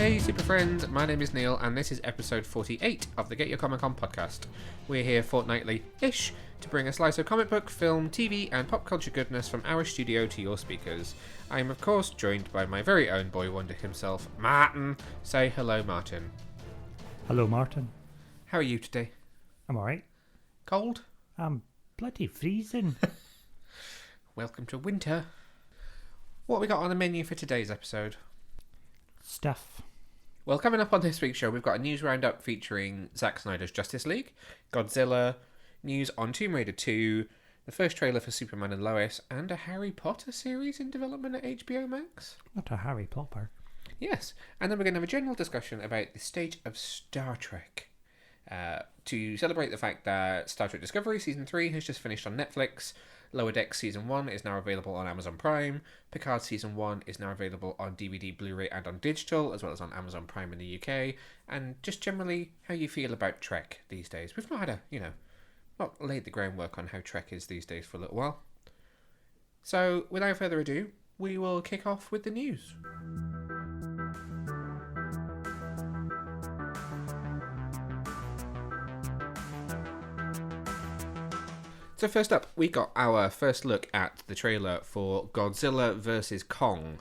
Hey super friends, my name is Neil and this is episode 48 of the Get Your Comic Con podcast. We're here fortnightly-ish to bring a slice of comic book, film, TV and pop culture goodness from our studio to your speakers. I am of course joined by my very own boy wonder himself, Martin. Say hello, Martin. Hello, Martin. How are you today? I'm alright. Cold? I'm bloody freezing. Welcome to winter. What we got on the menu for today's episode? Stuff. Well, coming up on this week's show, we've got a news roundup featuring Zack Snyder's Justice League, Godzilla, news on Tomb Raider 2, the first trailer for Superman and Lois, and a Harry Potter series in development at HBO Max. Not a Harry Popper. Yes, and then we're going to have a general discussion about the state of Star Trek. To celebrate the fact that Star Trek Discovery Season 3 has just finished on Netflix, Lower Decks Season 1 is now available on Amazon Prime, Picard Season 1 is now available on DVD, Blu-ray and on digital, as well as on Amazon Prime in the UK, and just generally how you feel about Trek these days. We've not had not laid the groundwork on how Trek is these days for a little while. So, without further ado, we will kick off with the news. So first up, we got our first look at the trailer for Godzilla vs. Kong.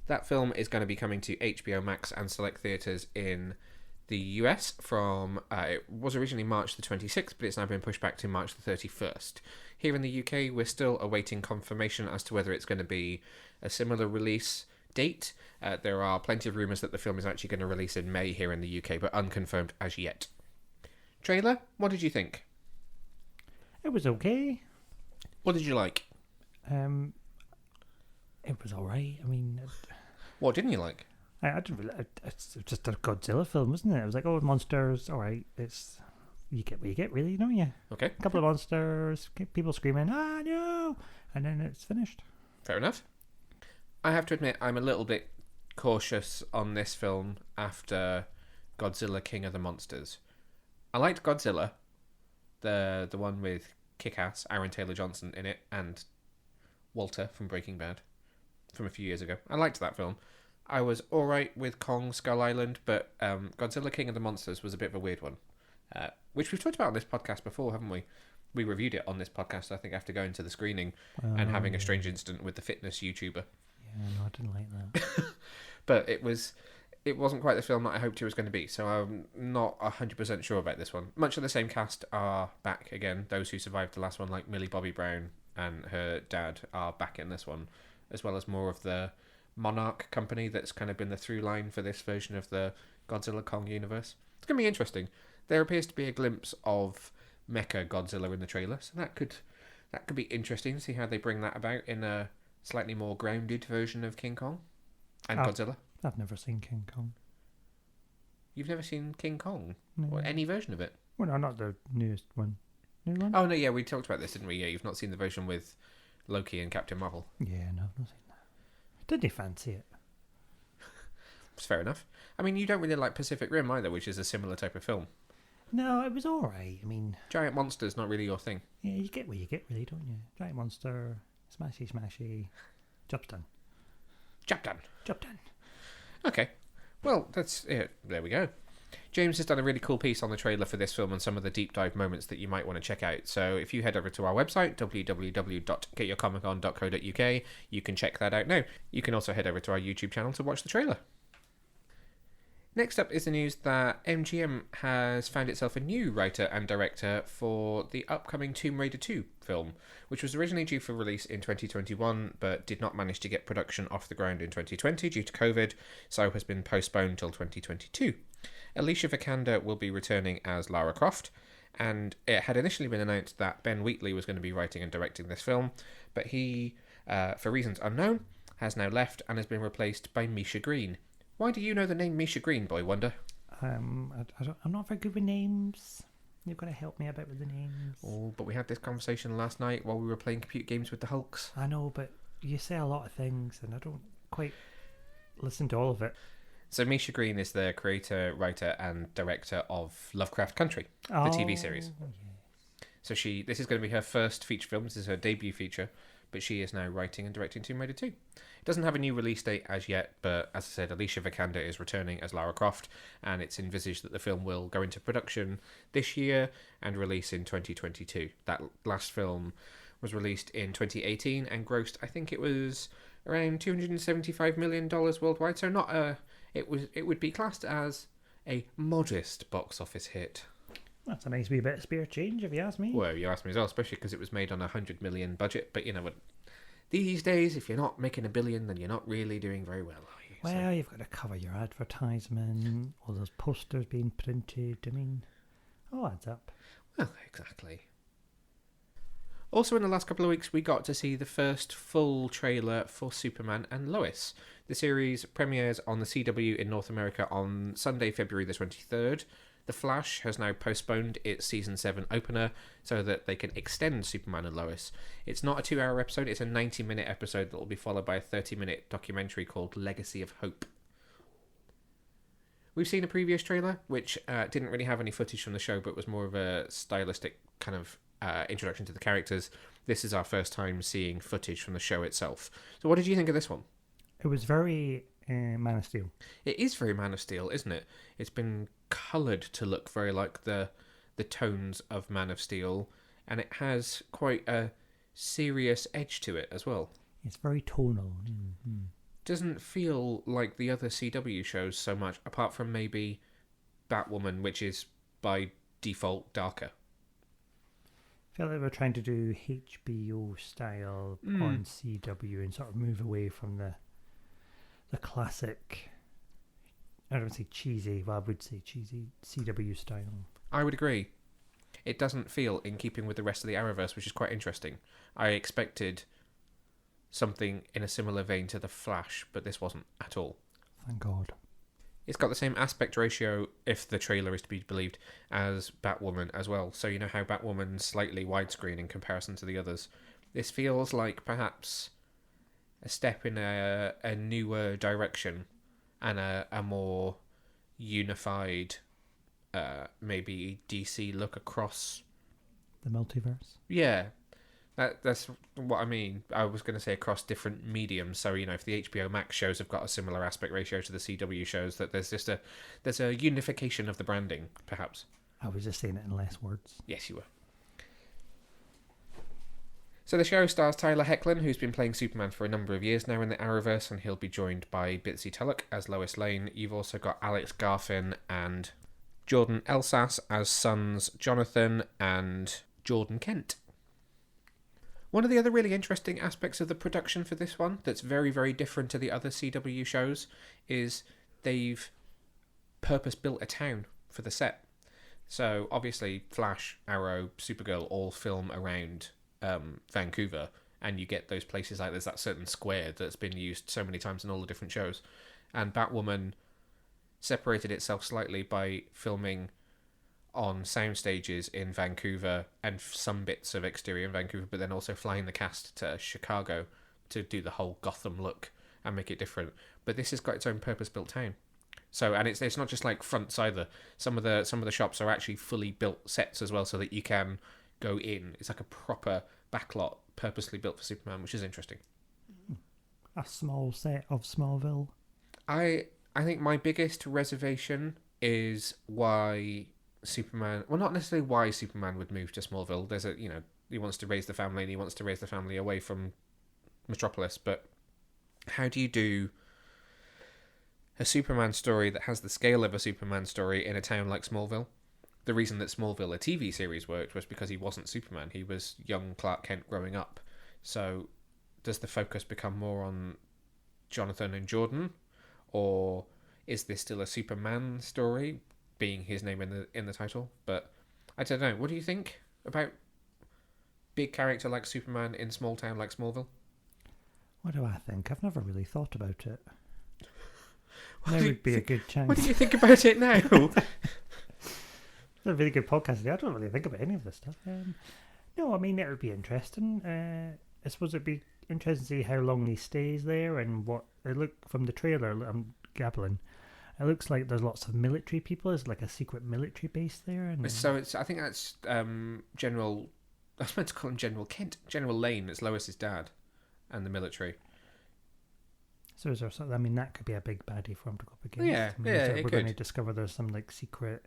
That film is going to be coming to HBO Max and select theatres in the US from, it was originally March the 26th, but it's now been pushed back to March the 31st. Here in the UK, we're still awaiting confirmation as to whether it's going to be a similar release date. There are plenty of rumours that the film is actually going to release in May here in the UK, but unconfirmed as yet. Trailer, what did you think? It was okay. What did you like? It was alright. I mean... What didn't you like? I didn't really... It's just a Godzilla film, wasn't it? It was like, oh, monsters, alright. It's... You get what you get, really, don't you? Okay. A couple of monsters, people screaming, ah, no! And then it's finished. Fair enough. I have to admit, I'm a little bit cautious on this film after Godzilla King of the Monsters. I liked Godzilla, the one with Kick-Ass, Aaron Taylor-Johnson in it, and Walter from Breaking Bad from a few years ago. I liked that film. I was alright with Kong Skull Island, but Godzilla King of the Monsters was a bit of a weird one, which we've talked about on this podcast before, haven't we? We reviewed it on this podcast, I think, after going to the screening and having a strange incident with the fitness YouTuber. Yeah, no, I didn't like that. But it wasn't quite the film that I hoped it was going to be, so I'm not 100% sure about this one. Much of the same cast are back again. Those who survived the last one, like Millie Bobby Brown and her dad, are back in this one, as well as more of the Monarch company that's kind of been the through line for this version of the Godzilla Kong universe. It's going to be interesting. There appears to be a glimpse of Mecha Godzilla in the trailer, so that could be interesting to see how they bring that about in a slightly more grounded version of King Kong and Godzilla. I've never seen King Kong. You've never seen King Kong? No. Or any version of it? Well, no, not the newest one. New one? Oh, no, yeah, we talked about this, didn't we? Yeah, you've not seen the version with Loki and Captain Marvel. Yeah, no, I've not seen that. Didn't fancy it? It's fair enough. I mean, you don't really like Pacific Rim either, which is a similar type of film. No, it was alright. I mean... Giant monsters, not really your thing. Yeah, you get what you get, really, don't you? Giant monster, smashy. Job's done. Job done. Job done. Okay. Well, that's it. There we go. James has done a really cool piece on the trailer for this film and some of the deep dive moments that you might want to check out. So if you head over to our website, www.getyourcomiccon.co.uk, you can check that out now. You can also head over to our YouTube channel to watch the trailer. Next up is the news that MGM has found itself a new writer and director for the upcoming Tomb Raider 2 film, which was originally due for release in 2021 but did not manage to get production off the ground in 2020 due to COVID, so has been postponed till 2022. Alicia Vikander will be returning as Lara Croft, and it had initially been announced that Ben Wheatley was going to be writing and directing this film, but he, for reasons unknown, has now left and has been replaced by Misha Green. Why do you know the name Misha Green, boy wonder? I'm not very good with names. You've got to help me a bit with the names. Oh, but we had this conversation last night while we were playing computer games with the Hulks. I know, but you say a lot of things and I don't quite listen to all of it. So Misha Green is the creator, writer and director of Lovecraft Country, the TV series. Yes. So this is going to be her first feature film. This is her debut feature. but she is now writing and directing Tomb Raider 2. It doesn't have a new release date as yet, but as I said, Alicia Vikander is returning as Lara Croft, and it's envisaged that the film will go into production this year and release in 2022. That last film was released in 2018 and grossed, I think it was around $275 million worldwide, so not a... It would be classed as a modest box office hit. That's a nice wee bit of spare change, if you ask me. Well, you asked me as well, especially because it was made on a $100 million budget. But you know what? These days, if you're not making $1 billion, then you're not really doing very well, are you? Well, you've got to cover your advertisement, all those posters being printed. I mean, all adds up. Well, exactly. Also, in the last couple of weeks, we got to see the first full trailer for Superman and Lois. The series premieres on the CW in North America on Sunday, February the 23rd. The Flash has now postponed its Season 7 opener so that they can extend Superman and Lois. It's not a 2-hour episode, it's a 90-minute episode that will be followed by a 30-minute documentary called Legacy of Hope. We've seen a previous trailer, which didn't really have any footage from the show, but was more of a stylistic kind of introduction to the characters. This is our first time seeing footage from the show itself. So what did you think of this one? It was very Man of Steel. It is very Man of Steel, isn't it? It's been coloured to look very like the tones of Man of Steel, and it has quite a serious edge to it as well. It's very tonal. Mm-hmm. Doesn't feel like the other CW shows so much, apart from maybe Batwoman, which is by default darker. I feel like we're trying to do HBO style on CW and sort of move away from the classic, I don't say cheesy, well, I would say cheesy CW style. I would agree. It doesn't feel in keeping with the rest of the Arrowverse, which is quite interesting. I expected something in a similar vein to The Flash, but this wasn't at all. Thank God. It's got the same aspect ratio, if the trailer is to be believed, as Batwoman as well. So you know how Batwoman's slightly widescreen in comparison to the others. This feels like perhaps a step in a newer direction and a more unified, maybe DC look across the multiverse. Yeah, that's what I mean. I was going to say across different mediums. So you know, if the HBO Max shows have got a similar aspect ratio to the CW shows, that there's a unification of the branding, perhaps. I was just saying it in less words. Yes, you were. So the show stars Tyler Hoechlin, who's been playing Superman for a number of years now in the Arrowverse, and he'll be joined by Bitsy Tulloch as Lois Lane. You've also got Alex Garfin and Jordan Elsas as sons Jonathan and Jordan Kent. One of the other really interesting aspects of the production for this one that's very, very different to the other CW shows is they've purpose-built a town for the set. So obviously Flash, Arrow, Supergirl all film around Vancouver, and you get those places like there's that certain square that's been used so many times in all the different shows. And Batwoman separated itself slightly by filming on sound stages in Vancouver and some bits of exterior in Vancouver, but then also flying the cast to Chicago to do the whole Gotham look and make it different. But this has got its own purpose-built town. So, and it's not just like fronts either. Some of the shops are actually fully built sets as well, so that you can go in. It's like a proper backlot purposely built for Superman, which is interesting. A small set of Smallville. I think my biggest reservation is why Superman, well, not necessarily why Superman would move to Smallville. There's he wants to raise the family, and he wants to raise the family away from Metropolis, but how do you do a Superman story that has the scale of a Superman story in a town like Smallville? The reason that Smallville, a TV series, worked was because he wasn't Superman. He was young Clark Kent growing up. So does the focus become more on Jonathan and Jordan? Or is this still a Superman story, being his name in the title? But I don't know. What do you think about big character like Superman in small town like Smallville? What do I think? I've never really thought about it. Now would be a good chance. What do you think about it now? It's a really good podcast. I don't really think about any of this stuff. No, I mean, it would be interesting. I suppose it'd be interesting to see how long he stays there and what it look from the trailer. I'm gabbling. It looks like there's lots of military people. It's like a secret military base there. And so I think that's General I was meant to call him General Kent. General Lane is Lois's dad, and the military. So is there something? I mean, that could be a big baddie for him to go up against. Yeah, I mean, yeah, we're it going to could. discover there's some like secret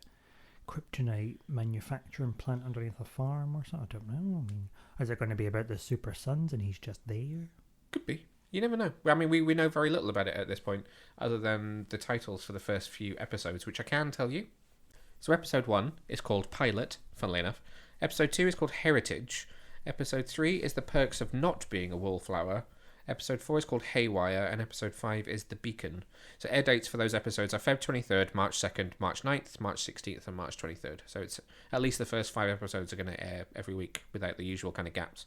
kryptonite manufacturing plant underneath a farm or something. I don't know. I mean, is it going to be about the super sons and he's just there? Could be. You never know. I mean, we know very little about it at this point, other than the titles for the first few episodes, which I can tell you. So episode 1 is called Pilot, funnily enough. Episode 2 is called Heritage. Episode 3 is The Perks of Not Being a Wallflower. Episode 4 is called Haywire, and episode 5 is The Beacon. So air dates for those episodes are Feb 23rd, March 2nd, March 9th, March 16th, and March 23rd. So it's at least the first 5 episodes are going to air every week without the usual kind of gaps.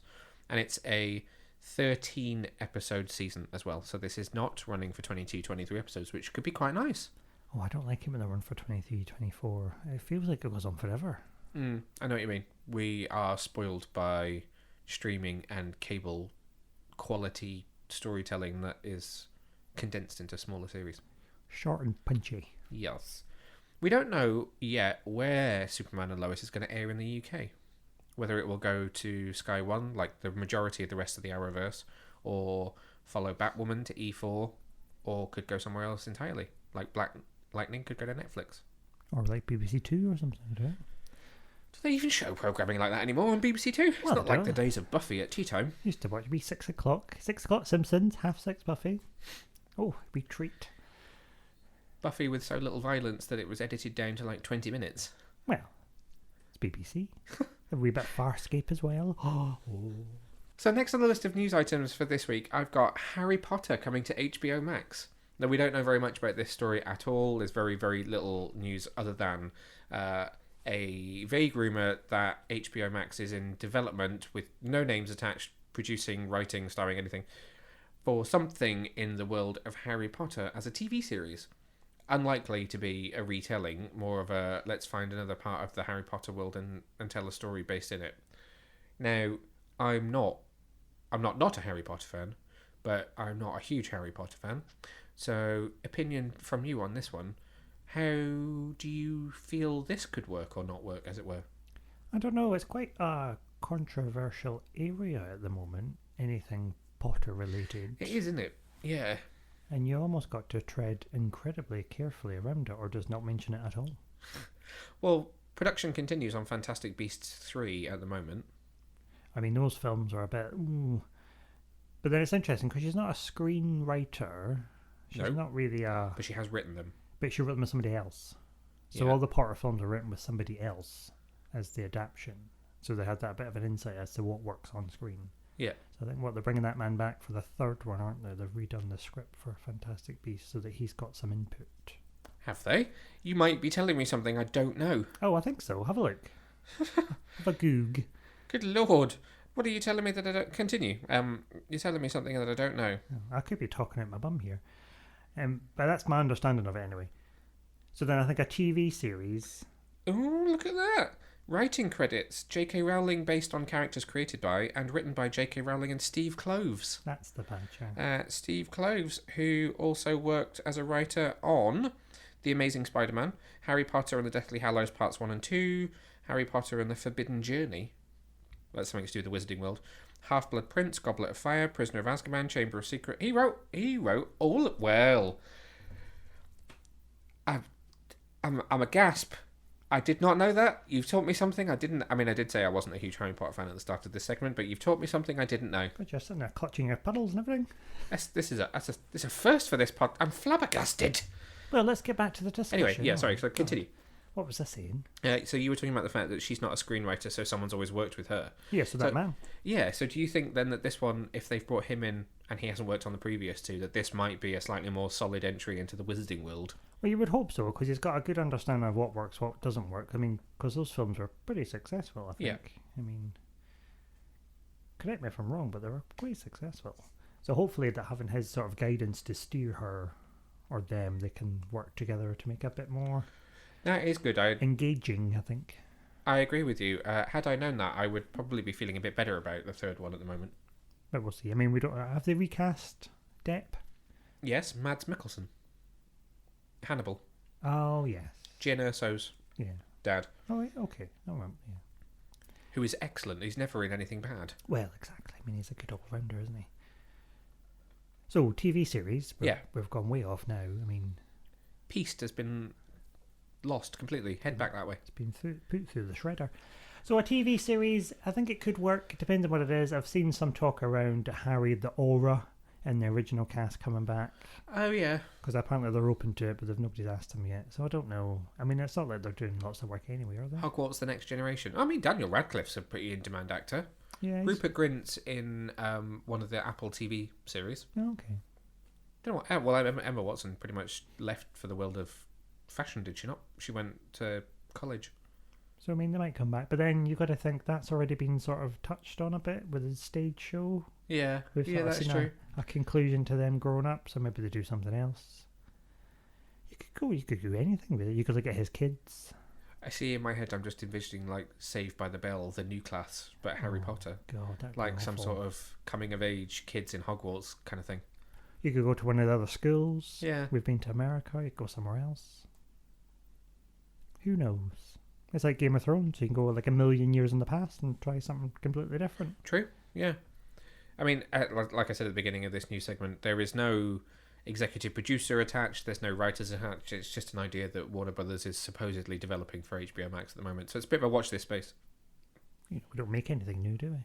And it's a 13 episode season as well. So this is not running for 22, 23 episodes, which could be quite nice. Oh, I don't like it when they run for 23, 24. It feels like it goes on forever. I know what you mean. We are spoiled by streaming and cable quality storytelling that is condensed into smaller series. Short and punchy. Yes. We don't know yet where Superman and Lois is going to air in the UK. Whether it will go to Sky One, like the majority of the rest of the Arrowverse, or follow Batwoman to E4, or could go somewhere else entirely. Like Black Lightning could go to Netflix. Or like BBC Two or something. I don't know. Do they even show programming like that anymore on BBC Two? It's Well, not they like the don't. days of Buffy at tea time. Used to watch me 6 o'clock. 6 o'clock Simpsons, 6:30 Buffy. Oh, we treat. Buffy with so little violence that it was edited down to like 20 minutes. Well, it's BBC. A wee bit Farscape as well. Oh. So next on the list of news items for this week, I've got Harry Potter coming to HBO Max. Now, we don't know very much about this story at all. There's very, very little news other than a vague rumour that HBO Max is in development with no names attached, producing, writing, starring, anything, for something in the world of Harry Potter as a TV series. Unlikely to be a retelling, more of a let's find another part of the Harry Potter world and tell a story based in it. Now, I'm not a Harry Potter fan, but I'm not a huge Harry Potter fan. So, opinion from you on this one. How do you feel this could work or not work, as it were? I don't know. It's quite a controversial area at the moment. Anything Potter related. It is, isn't it? Yeah. And you almost got to tread incredibly carefully around it or just not mention it at all. Well, production continues on Fantastic Beasts 3 at the moment. I mean, those films are a bit... Ooh. But then it's interesting because she's not a screenwriter. She's No. not really a... But she has written them. But she wrote them with somebody else. So Yeah. all the Potter films are written with somebody else as the adaptation. So they had that bit of an insight as to what works on screen. Yeah. So I think they're bringing that man back for the third one, aren't they? They've redone the script for Fantastic Beasts so that he's got some input. Have they? You might be telling me something I don't know. Oh, I think so. Have a look. Have a goog. Good lord. What are you telling me that I don't... Continue. You're telling me something that I don't know. I could be talking out my bum here. But that's my understanding of it anyway. So then I think a TV series... Oh, look at that. Writing credits. J.K. Rowling based on characters created by and written by J.K. Rowling and Steve Kloves. That's the badge. Steve Kloves, who also worked as a writer on The Amazing Spider-Man, Harry Potter and the Deathly Hallows Parts 1 and 2, Harry Potter and the Forbidden Journey. That's something to do with the Wizarding World. Half-Blood Prince, Goblet of Fire, Prisoner of Azkaban, Chamber of Secret. He wrote all... Well... I'm a gasp. I did not know that. You've taught me something I didn't... I mean, I did say I wasn't a huge Harry Potter fan at the start of this segment, but you've taught me something I didn't know. But you're sitting there clutching your puddles and everything. This is a first for this pod. I'm flabbergasted. Well, let's get back to the discussion. Anyway, yeah, sorry, so continue. What was I saying? So you were talking about the fact that she's not a screenwriter, so someone's always worked with her. Yeah, so that man. Yeah, so do you think then that this one, if they've brought him in and he hasn't worked on the previous two, that this might be a slightly more solid entry into the Wizarding world? Well, you would hope so, because he's got a good understanding of what works, what doesn't work. I mean, because those films were pretty successful, I think. Yeah. I mean, correct me if I'm wrong, but they were quite successful. So hopefully that having his sort of guidance to steer her or them, they can work together to make it a bit more That is good. engaging, I think. I agree with you. Had I known that, I would probably be feeling a bit better about the third one at the moment. But we'll see. I mean, we don't have they recast Depp? Yes, Mads Mikkelsen. Hannibal. Oh yes. Jyn Erso's Yeah. dad. Oh okay. Oh well, yeah. who is excellent. He's never in anything bad. Well, exactly. I mean, he's a good all-rounder, isn't he? So, TV series. We've gone way off now. I mean... Peace has been lost completely. Head back that way. It's been put through the shredder. So a TV series, I think it could work. It depends on what it is. I've seen some talk around Harry the Aura and the original cast coming back. Oh, yeah. Because apparently they're open to it, but nobody's asked them yet. So I don't know. I mean, it's not like they're doing lots of work anyway, are they? Hogwarts The Next Generation. I mean, Daniel Radcliffe's a pretty in-demand actor. Yeah. Rupert Grint's in one of the Apple TV series. Oh, okay. Don't know what. Well, Emma Watson pretty much left for the world of fashion, did she not? She went to college. So, I mean, they might come back. But then you've got to think that's already been sort of touched on a bit with his stage show. Yeah, We've that's true. A conclusion to them growing up, so maybe they do something else. You could do anything with it. You could look at his kids. I see in my head, I'm just envisioning like Saved by the Bell, the new class, but Harry Potter. God, that'd be like some awful. sort of coming of age kids in Hogwarts kind of thing. You could go to one of the other schools. Yeah. We've been to America. You could go somewhere else. Who knows? It's like Game of Thrones. You can go like a million years in the past and try something completely different. True. Yeah. I mean, like I said at the beginning of this new segment, there is no executive producer attached. There's no writers attached. It's just an idea that Warner Brothers is supposedly developing for HBO Max at the moment. So it's a bit of a watch this space. We don't make anything new, do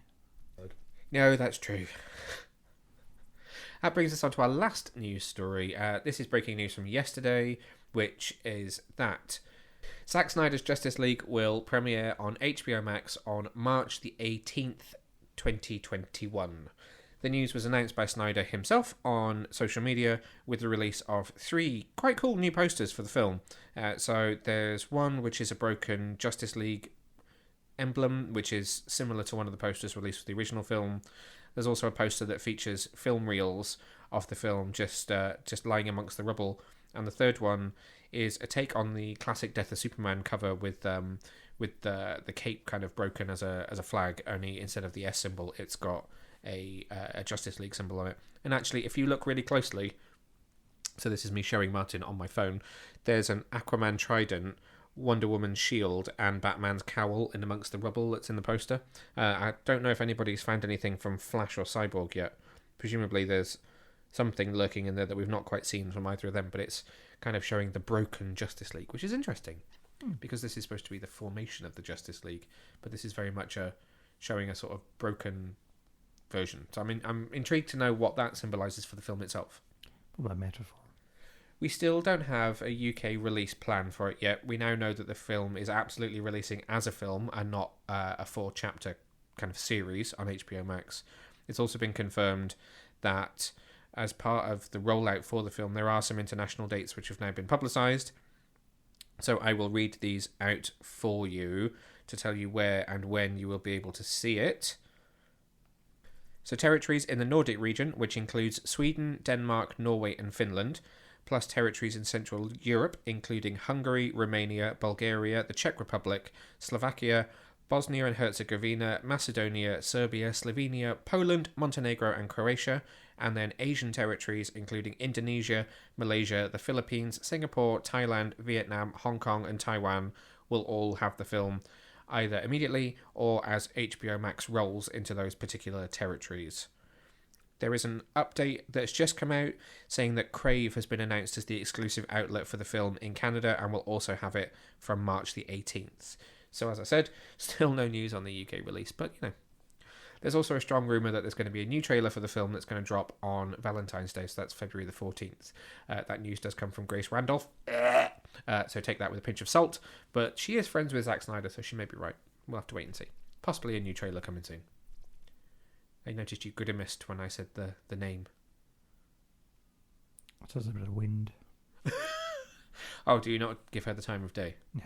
we? No, that's true. That brings us on to our last news story. This is breaking news from yesterday, which is that Zack Snyder's Justice League will premiere on HBO Max on March the 18th, 2021. The news was announced by Snyder himself on social media with the release of 3 quite cool new posters for the film. So there's one which is a broken Justice League emblem, which is similar to one of the posters released for the original film. There's also a poster that features film reels of the film just lying amongst the rubble. And the third one is a take on the classic Death of Superman cover with the cape kind of broken as a flag, only instead of the S symbol, it's got a Justice League symbol on it. And actually, if you look really closely, so this is me showing Martin on my phone, there's an Aquaman trident, Wonder Woman's shield, and Batman's cowl in amongst the rubble that's in the poster. I don't know if anybody's found anything from Flash or Cyborg yet. Presumably there's something lurking in there that we've not quite seen from either of them, but it's kind of showing the broken Justice League, which is interesting, because this is supposed to be the formation of the Justice League, but this is very much showing a sort of broken version. So I'm intrigued to know what that symbolises for the film itself. What a metaphor. We still don't have a UK release plan for it yet. We now know that the film is absolutely releasing as a film and not a 4-chapter kind of series on HBO Max. It's also been confirmed that as part of the rollout for the film, there are some international dates which have now been publicised. So I will read these out for you to tell you where and when you will be able to see it. So territories in the Nordic region, which includes Sweden, Denmark, Norway and Finland, plus territories in Central Europe, including Hungary, Romania, Bulgaria, the Czech Republic, Slovakia, Bosnia and Herzegovina, Macedonia, Serbia, Slovenia, Poland, Montenegro and Croatia, and then Asian territories including Indonesia, Malaysia, the Philippines, Singapore, Thailand, Vietnam, Hong Kong and Taiwan will all have the film either immediately or as HBO Max rolls into those particular territories. There is an update that's just come out saying that Crave has been announced as the exclusive outlet for the film in Canada and will also have it from March the 18th. So as I said, still no news on the UK release, but you know. There's also a strong rumour that there's going to be a new trailer for the film that's going to drop on Valentine's Day, so that's February the 14th. That news does come from Grace Randolph, so take that with a pinch of salt, but she is friends with Zack Snyder, so she may be right. We'll have to wait and see. Possibly a new trailer coming soon. I noticed you grimaced when I said the name. It has a bit of wind. Oh, do you not give her the time of day? No,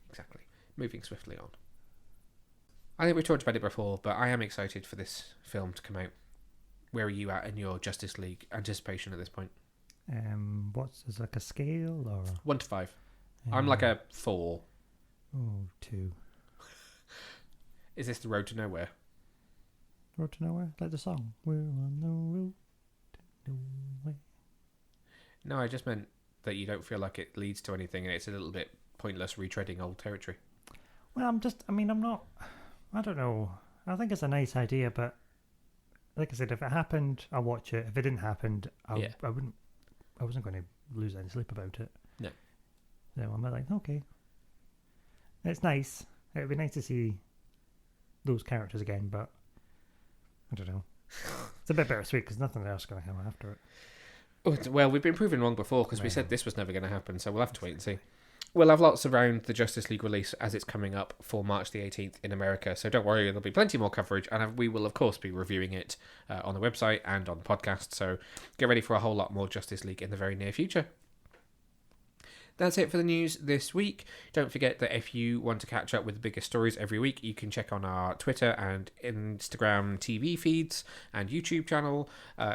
Exactly. Moving swiftly on. I think we've talked about it before, but I am excited for this film to come out. Where are you at in your Justice League anticipation at this point? Is like a scale or 1 to 5. I'm like a 4. 2. Is this the road to nowhere? Road to nowhere, like the song. We're on the road to nowhere. No, I just meant that you don't feel like it leads to anything, and it's a little bit pointless retreading old territory. Well, I'm not. I don't know. I think it's a nice idea, but like I said, if it happened, I'll watch it. If it didn't happen, Yeah. I wouldn't. I wasn't going to lose any sleep about it. No. So I'm like, okay, it's nice. It would be nice to see those characters again, but I don't know. It's a bit bittersweet because nothing else is going to come after it. Well, we've been proven wrong before because we Yeah. said this was never going to happen, so we'll have to wait and see. We'll have lots around the Justice League release as it's coming up for March the 18th in America, so don't worry, there'll be plenty more coverage, and we will, of course, be reviewing it on the website and on the podcast, so get ready for a whole lot more Justice League in the very near future. That's it for the news this week. Don't forget that if you want to catch up with the biggest stories every week, you can check on our Twitter and Instagram TV feeds and YouTube channel.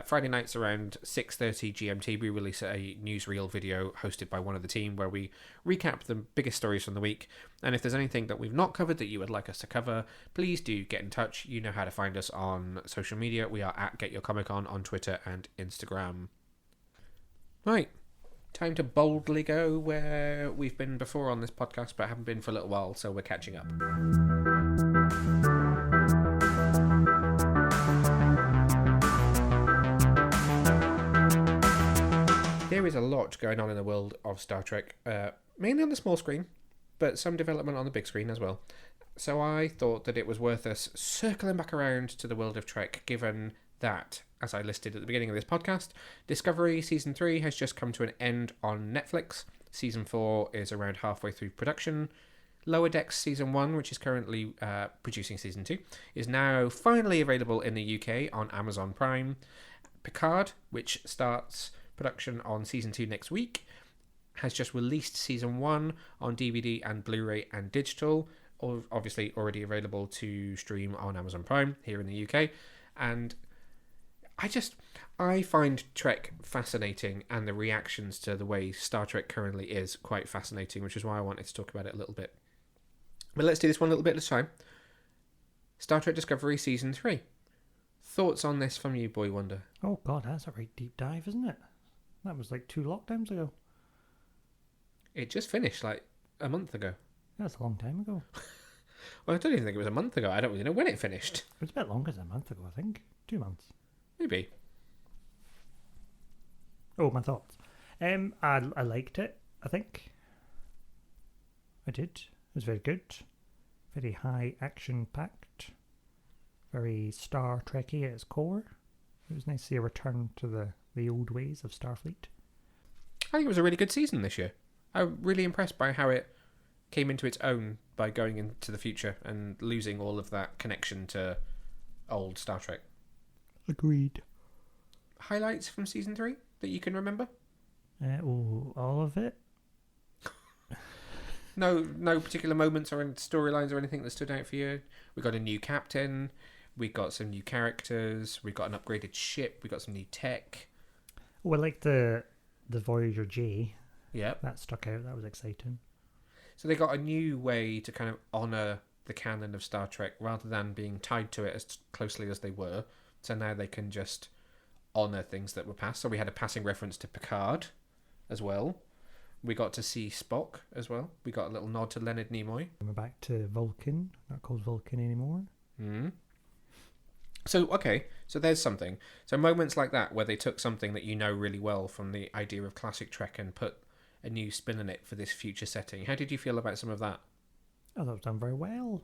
Friday nights around 6:30 GMT, we release a newsreel video hosted by one of the team where we recap the biggest stories from the week. And if there's anything that we've not covered that you would like us to cover, please do get in touch. You know how to find us on social media. We are at Get Your Comic on Twitter and Instagram. Right. Time to boldly go where we've been before on this podcast but haven't been for a little while, so we're catching up. There is a lot going on in the world of Star Trek, mainly on the small screen, but some development on the big screen as well. So I thought that it was worth us circling back around to the world of Trek, given that, as I listed at the beginning of this podcast, Discovery Season 3 has just come to an end on Netflix. Season 4 is around halfway through production. Lower Decks Season 1, which is currently producing Season 2, is now finally available in the UK on Amazon Prime. Picard, which starts production on Season 2 next week, has just released Season 1 on DVD and Blu-ray and digital, obviously already available to stream on Amazon Prime here in the UK. And I find Trek fascinating, and the reactions to the way Star Trek currently is quite fascinating, which is why I wanted to talk about it a little bit. But let's do this one a little bit at a time. Star Trek Discovery Season 3. Thoughts on this from you, Boy Wonder? Oh God, that's a right deep dive, isn't it? That was like 2 lockdowns ago. It just finished like a month ago. That's a long time ago. Well, I don't even think it was a month ago. I don't really know when it finished. It was a bit longer than a month ago, I think. 2 months. Maybe. Oh, my thoughts. I liked it, I think. I did. It was very good. Very high action packed. Very Star Trekky at its core. It was nice to see a return to the old ways of Starfleet. I think it was a really good season this year. I'm really impressed by how it came into its own by going into the future and losing all of that connection to old Star Trek. Agreed. Highlights from Season 3 that you can remember? All of it? No particular moments or storylines or anything that stood out for you? We got a new captain. We got some new characters. We got an upgraded ship. We got some new tech. Oh, I liked the Voyager J. Yep. That stuck out. That was exciting. So they got a new way to kind of honour the canon of Star Trek rather than being tied to it as closely as they were. So now they can just honour things that were past. So we had a passing reference to Picard as well. We got to see Spock as well. We got a little nod to Leonard Nimoy. We're back to Vulcan. Not called Vulcan anymore. So, okay, so there's something. So moments like that where they took something that you know really well from the idea of classic Trek and put a new spin on it for this future setting. How did you feel about some of that? I thought it was done very well.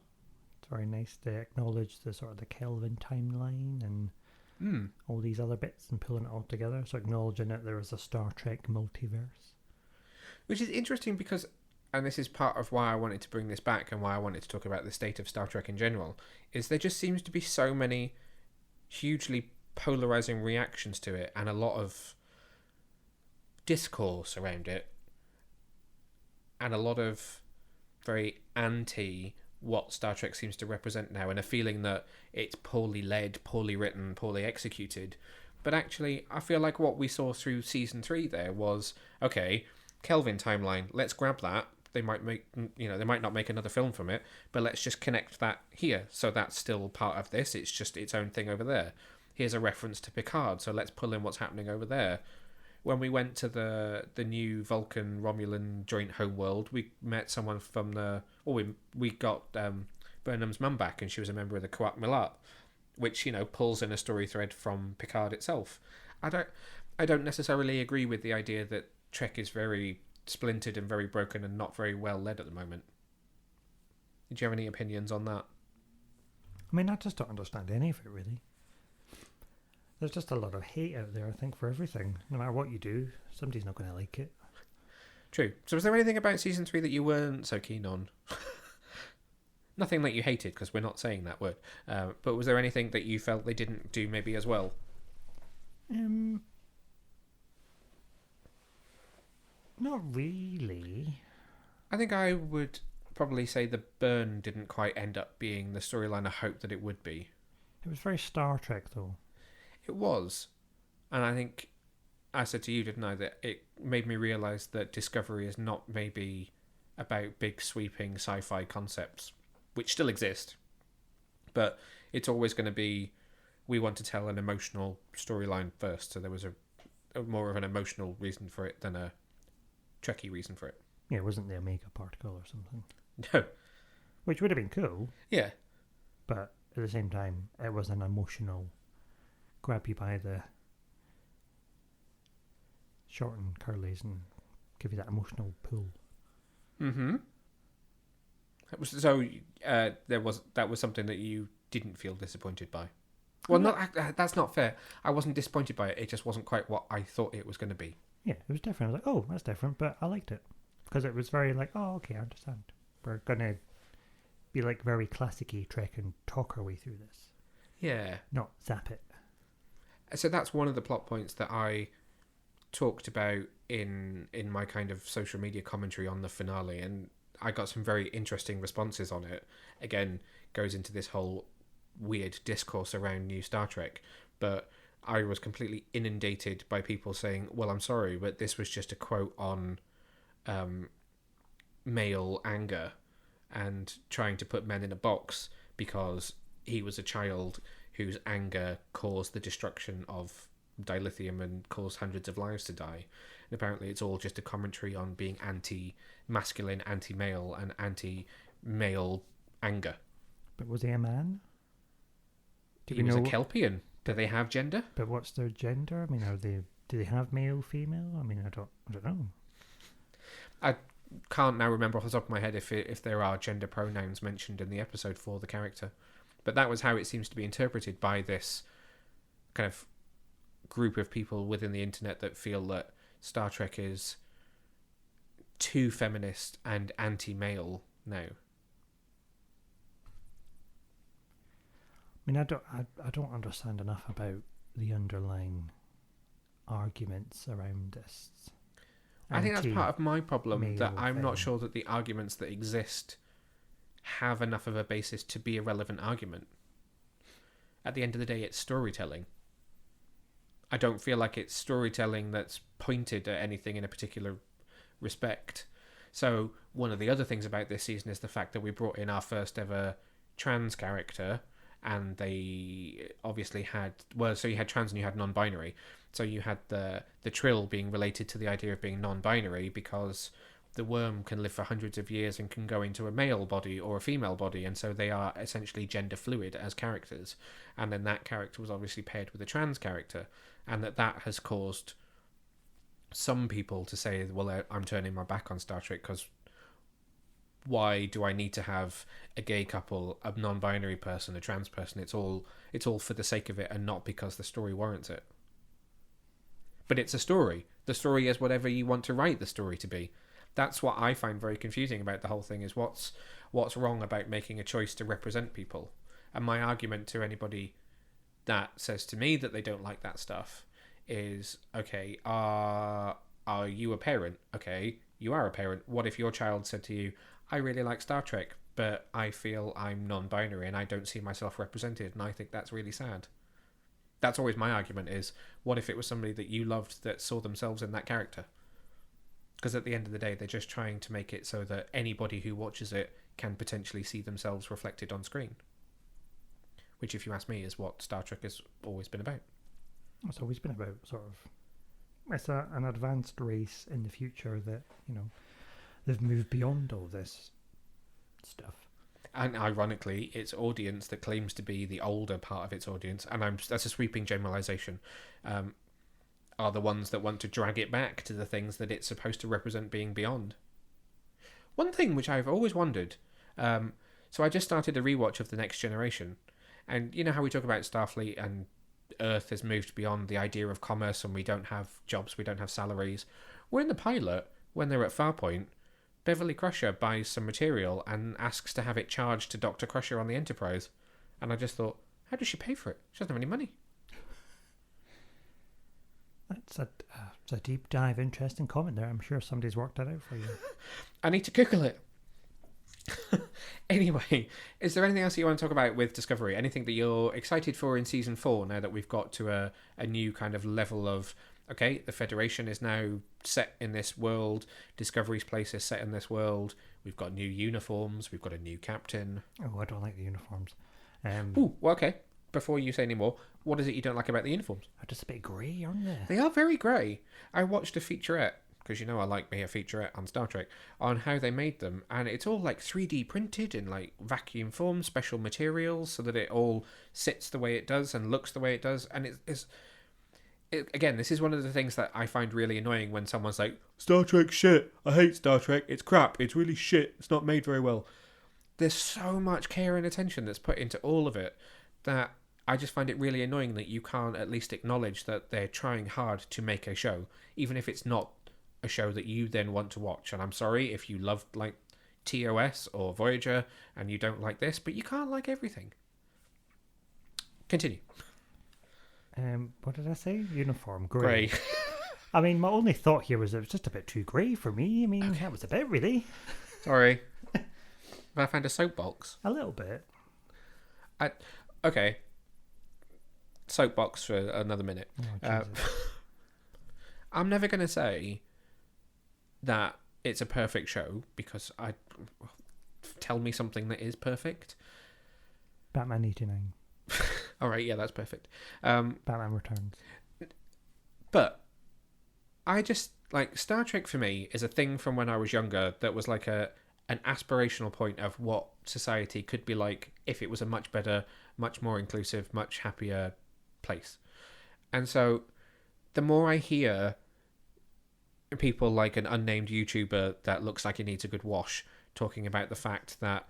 It's very nice to acknowledge the sort of the Kelvin timeline and all these other bits and pulling it all together. So acknowledging that there is a Star Trek multiverse. Which is interesting because, and this is part of why I wanted to bring this back and why I wanted to talk about the state of Star Trek in general, is there just seems to be so many hugely polarizing reactions to it and a lot of discourse around it and a lot of very anti what Star Trek seems to represent now, and a feeling that it's poorly led, poorly written, poorly executed. But actually, I feel like what we saw through Season 3 there was, okay, Kelvin timeline, let's grab that. They might not make another film from it, but let's just connect that here. So that's still part of this. It's just its own thing over there. Here's a reference to Picard, so let's pull in what's happening over there. When we went to the new Vulcan Romulan joint homeworld, we met someone from we got Burnham's mum back, and she was a member of the Coat Milat, which, you know, pulls in a story thread from Picard itself. I don't necessarily agree with the idea that Trek is very splintered and very broken and not very well led at the moment. Do you have any opinions on that? I mean, I just don't understand any of it, really. There's just a lot of hate out there, I think, for everything. No matter what you do, somebody's not going to like it. True. So was there anything about Season 3 that you weren't so keen on? Nothing that you hated, because we're not saying that word. But was there anything that you felt they didn't do maybe as well? Not really. I think I would probably say the burn didn't quite end up being the storyline I hoped that it would be. It was very Star Trek, though. It was. And I think I said to you, didn't I, that it made me realise that Discovery is not maybe about big sweeping sci-fi concepts, which still exist. But it's always going to be, we want to tell an emotional storyline first. So there was a more of an emotional reason for it than a Trekkie reason for it. Yeah, it wasn't the Omega particle or something. No. Which would have been cool. Yeah. But at the same time, it was an emotional grab you by the short and curlies and give you that emotional pull. Mm-hmm. So that was something that you didn't feel disappointed by. Well, that's not fair. I wasn't disappointed by it. It just wasn't quite what I thought it was going to be. Yeah, it was different. I was like, oh, that's different, but I liked it. Because it was very like, oh, okay, I understand. We're going to be like very classic-y Trek and talk our way through this. Yeah. Not zap it. So that's one of the plot points that I talked about in my kind of social media commentary on the finale, and I got some very interesting responses on it. Again, goes into this whole weird discourse around new Star Trek, but I was completely inundated by people saying, well, I'm sorry, but this was just a quote on male anger and trying to put men in a box because he was a child whose anger caused the destruction of dilithium and caused hundreds of lives to die. And apparently it's all just a commentary on being anti-masculine, anti-male, and anti-male anger. But was he a man? He was a Kelpian. Do they have gender? But what's their gender? I mean, do they have male, female? I mean, I don't know. I can't now remember off the top of my head if there are gender pronouns mentioned in the episode for the character. But that was how it seems to be interpreted by this kind of group of people within the internet that feel that Star Trek is too feminist and anti-male now. I mean, I don't understand enough about the underlying arguments around this. I think that's part of my problem, that I'm thing. not sure that the arguments that exist have enough of a basis to be a relevant argument. At the end of the day, it's storytelling. I don't feel like it's storytelling that's pointed at anything in a particular respect. So one of the other things about this season is the fact that we brought in our first ever trans character, and they obviously had, well, so you had trans and you had non-binary. So you had the Trill being related to the idea of being non-binary because the worm can live for hundreds of years and can go into a male body or a female body, and so they are essentially gender fluid as characters. And then that character was obviously paired with a trans character, and that has caused some people to say, well, I'm turning my back on Star Trek because why do I need to have a gay couple, a non-binary person, a trans person? It's all for the sake of it and not because the story warrants it. But it's a story. The story is whatever you want to write the story to be. That's what I find very confusing about the whole thing, is what's wrong about making a choice to represent people. And my argument to anybody that says to me that they don't like that stuff is, okay, are you a parent? Okay, you are a parent. What if your child said to you, I really like Star Trek, but I feel I'm non-binary and I don't see myself represented, and I think that's really sad. That's always my argument, is what if it was somebody that you loved that saw themselves in that character? Because at the end of the day, they're just trying to make it so that anybody who watches it can potentially see themselves reflected on screen. Which, if you ask me, is what Star Trek has always been about. It's always been about sort of, it's an advanced race in the future that, you know, they've moved beyond all this stuff. And ironically, its audience that claims to be the older part of its audience, and that's a sweeping generalization, are the ones that want to drag it back to the things that it's supposed to represent being beyond. One thing which I've always wondered, so I just started a rewatch of The Next Generation, and you know how we talk about Starfleet and Earth has moved beyond the idea of commerce and we don't have jobs, we don't have salaries. Well, in the pilot, when they're at Farpoint, Beverly Crusher buys some material and asks to have it charged to Dr. Crusher on the Enterprise. And I just thought, how does she pay for it? She doesn't have any money. That's a deep dive, interesting comment there. I'm sure somebody's worked that out for you. I need to Google it. Anyway, is there anything else you want to talk about with Discovery? Anything that you're excited for in Season 4 now that we've got to a new kind of level of, okay, the Federation is now set in this world, Discovery's place is set in this world, we've got new uniforms, we've got a new captain. Oh, I don't like the uniforms. Ooh, well, okay. Before you say any more, what is it you don't like about the uniforms? They're just a bit grey, aren't they? They are very grey. I watched a featurette, because you know I like me a featurette on Star Trek, on how they made them, and it's all like 3D printed in like vacuum form, special materials, so that it all sits the way it does and looks the way it does, and again, this is one of the things that I find really annoying when someone's like, Star Trek's shit, I hate Star Trek, it's crap, it's really shit, it's not made very well. There's so much care and attention that's put into all of it that I just find it really annoying that you can't at least acknowledge that they're trying hard to make a show, even if it's not a show that you then want to watch. And I'm sorry if you loved like TOS or Voyager and you don't like this, but you can't like everything. Continue. What did I say? Uniform, Grey. grey. I mean, my only thought here was it was just a bit too grey for me. I mean, Okay. that was a bit, really. Sorry. Have I found a soapbox? A little bit. Okay. Soapbox for another minute. Oh, I'm never going to say that it's a perfect show because tell me something that is perfect. Batman 89. All right, yeah, that's perfect. Batman Returns. But I just like Star Trek for me is a thing from when I was younger that was like an aspirational point of what society could be like if it was a much better, much more inclusive, much happier place. And so the more I hear people like an unnamed YouTuber that looks like he needs a good wash talking about the fact that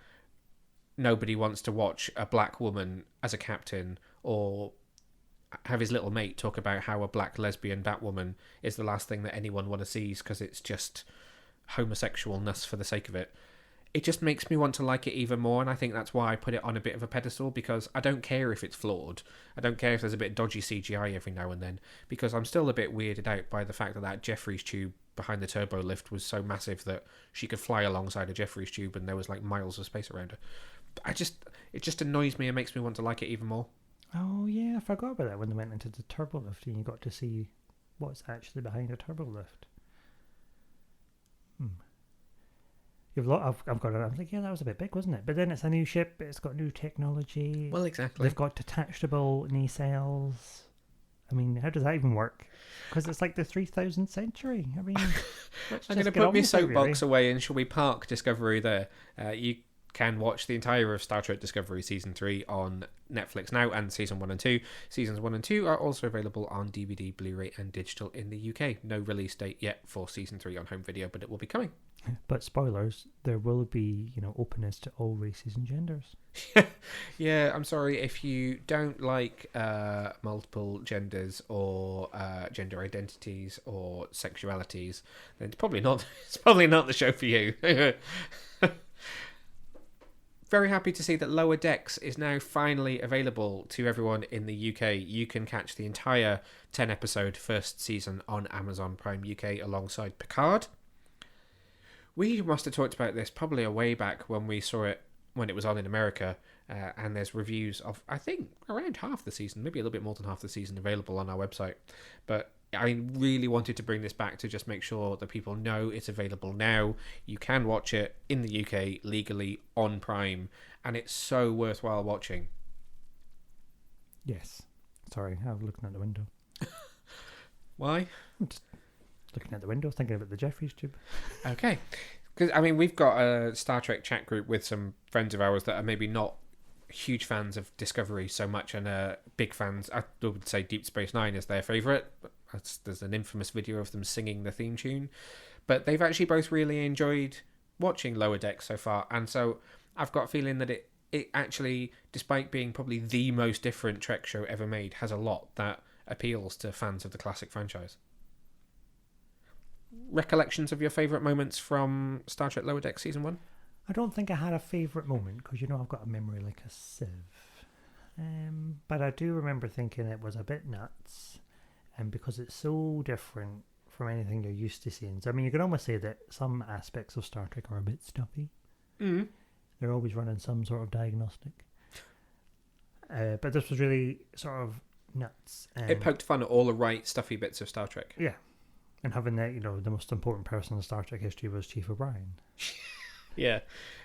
nobody wants to watch a black woman as a captain, or have his little mate talk about how a black lesbian Batwoman is the last thing that anyone want to see because it's just homosexualness for the sake of it. It just makes me want to like it even more, and I think that's why I put it on a bit of a pedestal, because I don't care if it's flawed. I don't care if there's a bit of dodgy CGI every now and then, because I'm still a bit weirded out by the fact that that Jeffries tube behind the turbo lift was so massive that she could fly alongside a Jeffries tube and there was like miles of space around her. It just annoys me and makes me want to like it even more. Oh, yeah, I forgot about that when they went into the turbo lift and you got to see what's actually behind a turbo lift. I've got it. I was like, yeah, that was a bit big, wasn't it? But then it's a new ship. It's got new technology. Well, exactly. They've got detachable nacelles. I mean, how does that even work? Because it's like the 3000th century. I mean, I'm going to put my soapbox away, and shall we park Discovery there? You can watch the entire of Star Trek Discovery Season 3 on Netflix now, and Season 1 and 2. Seasons 1 and 2 are also available on DVD, Blu-ray and digital in the UK. No release date yet for Season 3 on home video, but it will be coming. But spoilers, there will be, openness to all races and genders. Yeah, I'm sorry if you don't like multiple genders or gender identities or sexualities, then it's probably not the show for you. Very happy to see that Lower Decks is now finally available to everyone in the UK. You can catch the entire 10-episode first season on Amazon Prime UK alongside Picard. We must have talked about this probably a way back when we saw it when it was on in America, and there's reviews of, I think, around half the season, maybe a little bit more than half the season available on our website. But I really wanted to bring this back to just make sure that people know it's available now. You can watch it in the UK legally on Prime, and it's so worthwhile watching. Yes. Sorry, I was looking out the window. Why? I'm just looking out the window, thinking about the Jeffries tube. Okay. Because, I mean, we've got a Star Trek chat group with some friends of ours that are maybe not huge fans of Discovery so much and big fans. I would say Deep Space Nine is their favourite. There's an infamous video of them singing the theme tune. But they've actually both really enjoyed watching Lower Decks so far. And so I've got a feeling that it actually, despite being probably the most different Trek show ever made, has a lot that appeals to fans of the classic franchise. Recollections of your favourite moments from Star Trek Lower Decks Season 1? I don't think I had a favourite moment because, I've got a memory like a sieve. But I do remember thinking it was a bit nuts. And because it's so different from anything you're used to seeing. So, I mean, you can almost say that some aspects of Star Trek are a bit stuffy. Mm. They're always running some sort of diagnostic. But this was really sort of nuts. It poked fun at all the right stuffy bits of Star Trek. Yeah. And having that, the most important person in Star Trek history was Chief O'Brien. Yeah.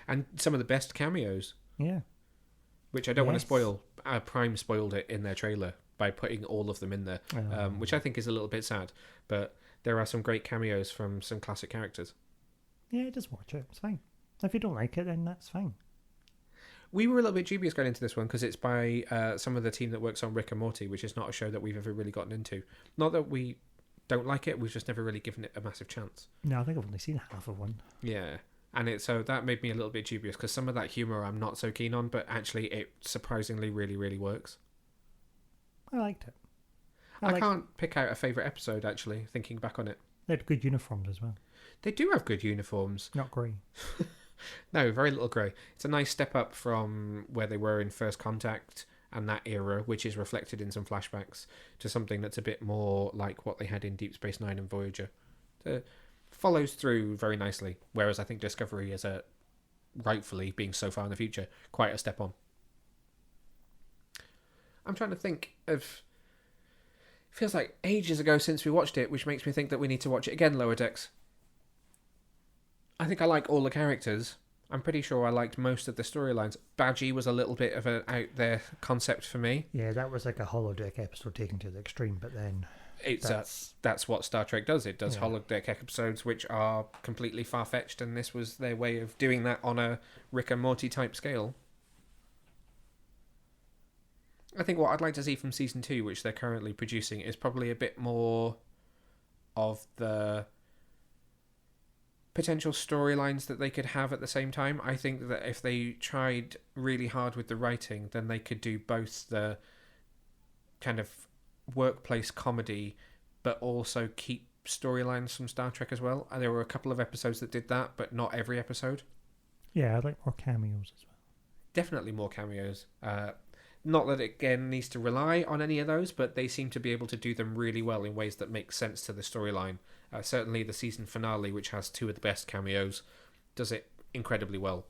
And some of the best cameos. Yeah. Which I don't want to spoil. Prime spoiled it in their trailer by putting all of them in there, which I think is a little bit sad. But there are some great cameos from some classic characters. Yeah, just watch it. It's fine. If you don't like it, then that's fine. We were a little bit dubious going into this one because it's by some of the team that works on Rick and Morty, which is not a show that we've ever really gotten into. Not that we don't like it, we've just never really given it a massive chance. No, I think I've only seen half of one. Yeah. And so that made me a little bit dubious because some of that humour I'm not so keen on, but actually it surprisingly really, really works. I liked it. I can't pick out a favourite episode, actually, thinking back on it. They had good uniforms as well. They do have good uniforms. Not grey. No, very little grey. It's a nice step up from where they were in First Contact and that era, which is reflected in some flashbacks, to something that's a bit more like what they had in Deep Space Nine and Voyager. It follows through very nicely, whereas I think Discovery is rightfully, being so far in the future, quite a step on. I'm trying to think of... Feels like ages ago since we watched it, which makes me think that we need to watch it again, Lower Decks. I think I like all the characters. I'm pretty sure I liked most of the storylines. Badgie was a little bit of an out there concept for me. Yeah, that was like a holodeck episode taken to the extreme, but then... That's what Star Trek does. It does holodeck episodes which are completely far-fetched, and this was their way of doing that on a Rick and Morty type scale. I think what I'd like to see from Season 2, which they're currently producing, is probably a bit more of the potential storylines that they could have at the same time. I think that if they tried really hard with the writing, then they could do both the kind of workplace comedy, but also keep storylines from Star Trek as well. There were a couple of episodes that did that, but not every episode. Yeah, I'd like more cameos as well. Definitely more cameos. Not that it, again, needs to rely on any of those, but they seem to be able to do them really well in ways that make sense to the storyline. Certainly the season finale, which has two of the best cameos, does it incredibly well.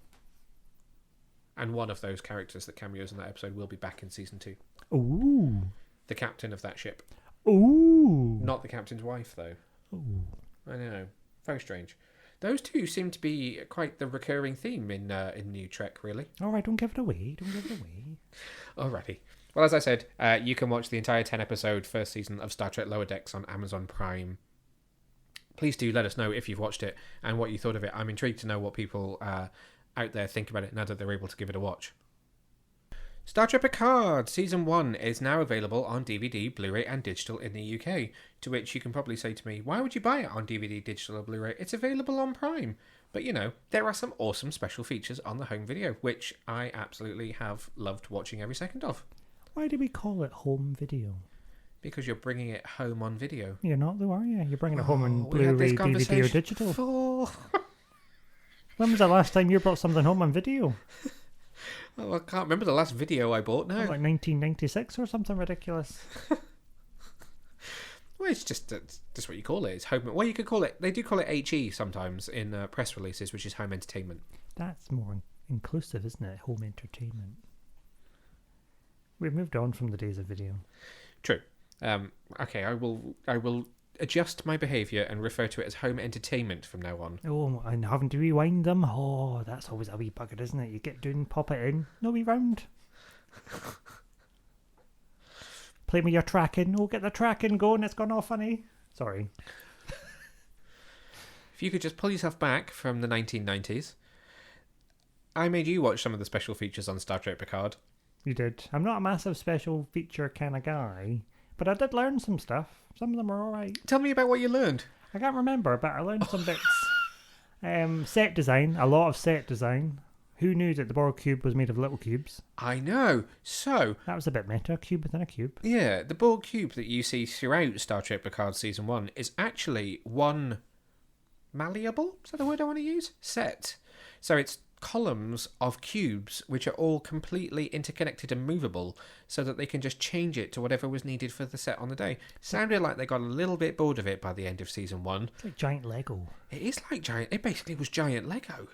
And one of those characters that cameos in that episode will be back in Season 2. Ooh. The captain of that ship. Ooh. Not the captain's wife, though. Ooh. I know. Very strange. Those two seem to be quite the recurring theme in New Trek, really. All right, don't give it away. Don't give it away. Alrighty. Well, as I said, you can watch the entire 10-episode first season of Star Trek Lower Decks on Amazon Prime. Please do let us know if you've watched it and what you thought of it. I'm intrigued to know what people out there think about it now that they're able to give it a watch. Star Trek Picard Season 1 is now available on DVD, Blu-ray and digital in the UK, to which you can probably say to me, why would you buy it on DVD, digital or Blu-ray? It's available on Prime. But there are some awesome special features on the home video, which I absolutely have loved watching every second of. Why do we call it home video? Because you're bringing it home on video. You're not, though, are you? You're bringing it home on Blu-ray, DVD or digital. When was the last time you brought something home on video? Oh, I can't remember the last video I bought now. Like 1996 or something ridiculous. Well, it's just what you call it. It's home. Well, you could call it. They do call it HE sometimes in press releases, which is home entertainment. That's more inclusive, isn't it? Home entertainment. We've moved on from the days of video. True. Okay, I will adjust my behaviour and refer to it as home entertainment from now on. Oh, and having to rewind them. Oh, that's always a wee bugger, isn't it? You get doing, pop it in, no rewound. Play with your tracking. Oh, get the tracking going. It's gone off, honey. Sorry. if you could just pull yourself back from the 1990s. I made you watch some of the special features on Star Trek Picard. You did. I'm not a massive special feature kind of guy, but I did learn some stuff. Some of them are all right. Tell me about what you learned. I can't remember, but I learned some bits. Set design. A lot of set design. Who knew that the Borg cube was made of little cubes? I know. So... That was a bit meta. A cube within a cube. Yeah, the Borg cube that you see throughout Star Trek Picard Season 1 is actually one malleable, is that the word I want to use? Set. So it's columns of cubes which are all completely interconnected and movable so that they can just change it to whatever was needed for the set on the day. Sounded like they got a little bit bored of it by the end of Season 1. It's like giant Lego. It is like giant... It basically was giant Lego.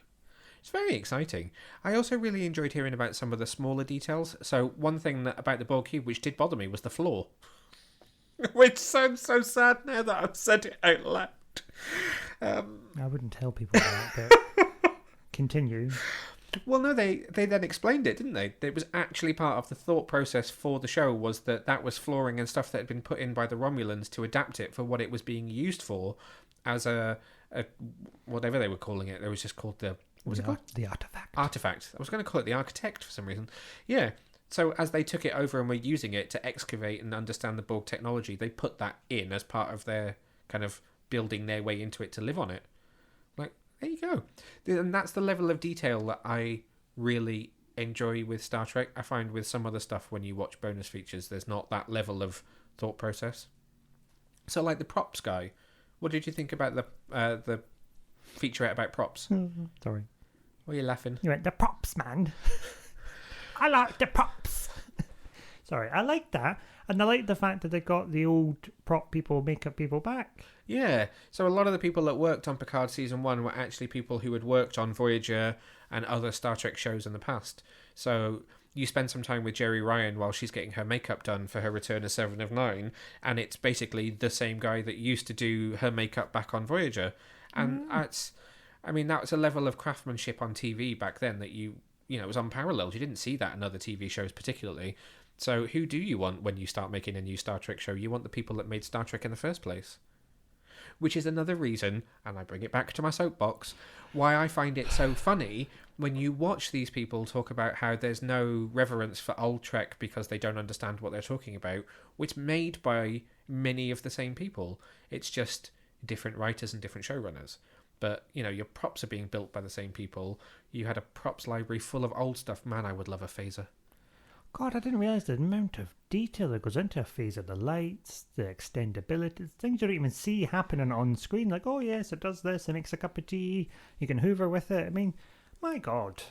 It's very exciting. I also really enjoyed hearing about some of the smaller details. So one thing about the Borg cube which did bother me was the floor. Which sounds so sad now that I've said it out loud. I wouldn't tell people that, but continue. Well, no, they then explained it, didn't they? It was actually part of the thought process for the show was that was flooring and stuff that had been put in by the Romulans to adapt it for what it was being used for as a whatever they were calling it. It was just called the... What was it called? The artifact. Artifact. I was going to call it the architect for some reason. Yeah. So as they took it over and were using it to excavate and understand the Borg technology, they put that in as part of their kind of building their way into it to live on it. Like, there you go. And that's the level of detail that I really enjoy with Star Trek. I find with some other stuff when you watch bonus features, there's not that level of thought process. So like the props guy, what did you think about the featurette about props? Sorry. Why are you laughing? You went, the props, man. I like the props. Sorry, I like that. And I like the fact that they got the old prop people, makeup people back. Yeah. So a lot of the people that worked on Picard Season 1 were actually people who had worked on Voyager and other Star Trek shows in the past. So you spend some time with Jeri Ryan while she's getting her makeup done for her return as 7 of 9, and it's basically the same guy that used to do her makeup back on Voyager. And that's... I mean, that was a level of craftsmanship on TV back then that it was unparalleled. You didn't see that in other TV shows particularly. So who do you want when you start making a new Star Trek show? You want the people that made Star Trek in the first place. Which is another reason, and I bring it back to my soapbox, why I find it so funny when you watch these people talk about how there's no reverence for old Trek because they don't understand what they're talking about, which made by many of the same people. It's just different writers and different showrunners. But, your props are being built by the same people. You had a props library full of old stuff. Man, I would love a phaser. God, I didn't realise the amount of detail that goes into a phaser. The lights, the extendability, things you don't even see happening on screen. Like, oh yes, it does this, it makes a cup of tea. You can hoover with it. I mean, my God.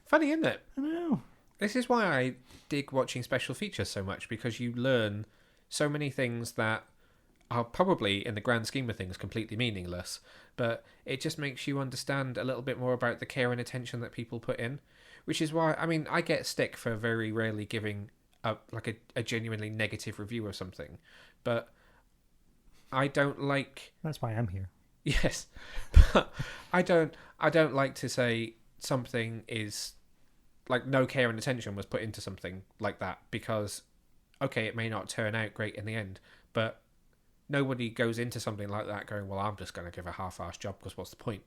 Funny, isn't it? I know. This is why I dig watching special features so much, because you learn so many things that are probably, in the grand scheme of things, completely meaningless. But it just makes you understand a little bit more about the care and attention that people put in. Which is why, I mean, I get stick for very rarely giving a genuinely negative review of something. But I don't like... That's why I'm here. Yes. But I don't like to say something is... Like, no care and attention was put into something like that. Because, okay, it may not turn out great in the end. But nobody goes into something like that going, well, I'm just going to give a half-assed job because what's the point?